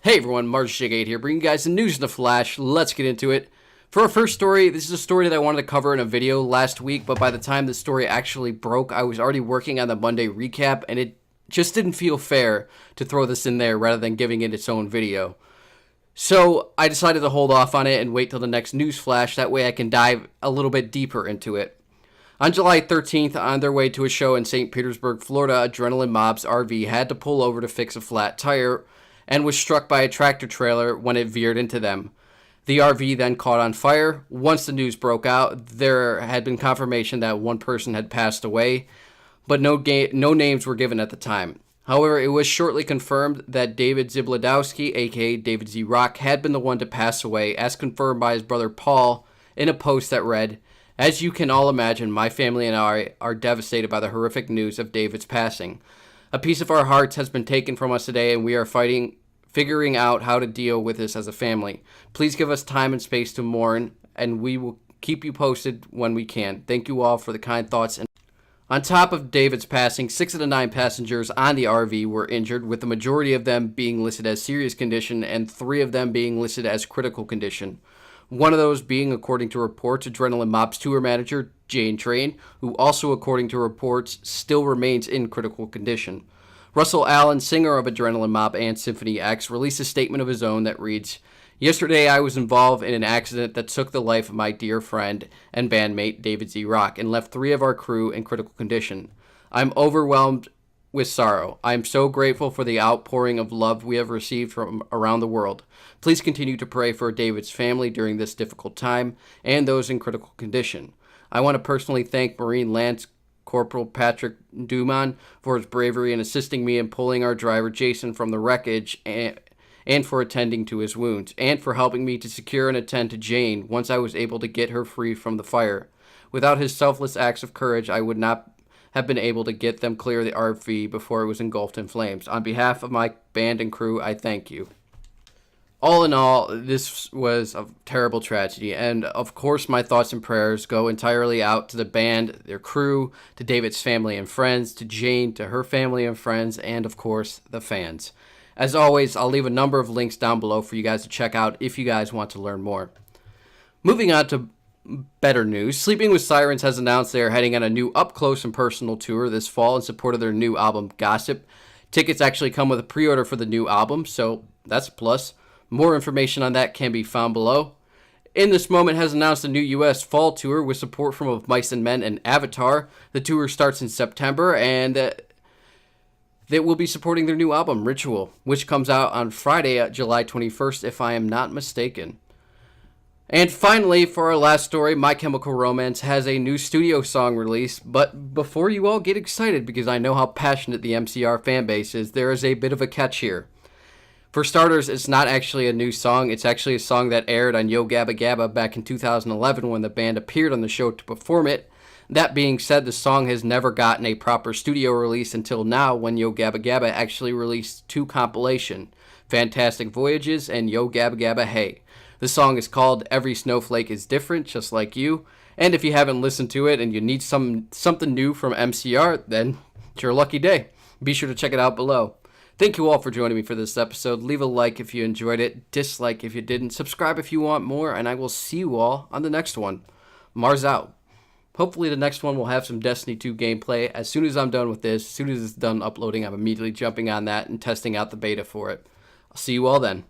Hey everyone, Marshig8 here, bringing you guys the news in a flash. Let's get into it. For our first story, this is a story that I wanted to cover in a video last week, but by the time the story actually broke, I was already working on the Monday recap, and it just didn't feel fair to throw this in there rather than giving it its own video. So I decided to hold off on it and wait till the next news flash, that way I can dive a little bit deeper into it. On July 13th, on their way to a show in St. Petersburg, Florida, Adrenaline Mob's RV had to pull over to fix a flat tire and was struck by a tractor trailer when it veered into them. The RV then caught on fire. Once the news broke out, there had been confirmation that one person had passed away, but no names were given at the time. However, it was shortly confirmed that David Zablidowsky, aka David Z Rock, had been the one to pass away, as confirmed by his brother Paul in a post that read, "As you can all imagine, my family and I are devastated by the horrific news of David's passing. A piece of our hearts has been taken from us today, and we are figuring out how to deal with this as a family. Please give us time and space to mourn, and we will keep you posted when we can. Thank you all for the kind thoughts." And on top of David's passing, 6 of the 9 passengers on the RV were injured, with the majority of them being listed as serious condition and 3 of them being listed as critical condition. One of those being, according to reports, Adrenaline Mob's tour manager, Jane Train, who also, according to reports, still remains in critical condition. Russell Allen, singer of Adrenaline Mob and Symphony X, released a statement of his own that reads, "Yesterday I was involved in an accident that took the life of my dear friend and bandmate David Z Rock and left 3 of our crew in critical condition. I'm overwhelmed with sorrow. I am so grateful for the outpouring of love we have received from around the world. Please continue to pray for David's family during this difficult time and those in critical condition. I want to personally thank Marine Lance Corporal Patrick Duman for his bravery in assisting me in pulling our driver Jason from the wreckage and for attending to his wounds, and for helping me to secure and attend to Jane once I was able to get her free from the fire. Without his selfless acts of courage, I would not have been able to get them clear of the RV before it was engulfed in flames. On behalf of my band and crew, I thank you." All in all, this was a terrible tragedy, and of course my thoughts and prayers go entirely out to the band, their crew, to David's family and friends, to Jane, to her family and friends, and of course the fans. As always, I'll leave a number of links down below for you guys to check out if you guys want to learn more. Moving on to better news, Sleeping with Sirens has announced they are heading on a new up-close and personal tour this fall in support of their new album, Gossip. Tickets actually come with a pre-order for the new album, so that's a plus. More information on that can be found below. In This Moment has announced a new U.S. fall tour with support from Of Mice and Men and Avatar. The tour starts in September, and they will be supporting their new album, Ritual, which comes out on Friday, July 21st, if I am not mistaken. And finally, for our last story, My Chemical Romance has a new studio song released. But before you all get excited, because I know how passionate the MCR fanbase is, there is a bit of a catch here. For starters, it's not actually a new song. It's actually a song that aired on Yo Gabba Gabba back in 2011 when the band appeared on the show to perform it. That being said, the song has never gotten a proper studio release until now, when Yo Gabba Gabba actually released 2 compilations, Fantastic Voyages and Yo Gabba Gabba Hey. The song is called Every Snowflake is Different, Just Like You. And if you haven't listened to it and you need something new from MCR, then it's your lucky day. Be sure to check it out below. Thank you all for joining me for this episode. Leave a like if you enjoyed it, dislike if you didn't, subscribe if you want more, and I will see you all on the next one. Mars out. Hopefully the next one will have some Destiny 2 gameplay. As soon as I'm done with this, as soon as it's done uploading, I'm immediately jumping on that and testing out the beta for it. I'll see you all then.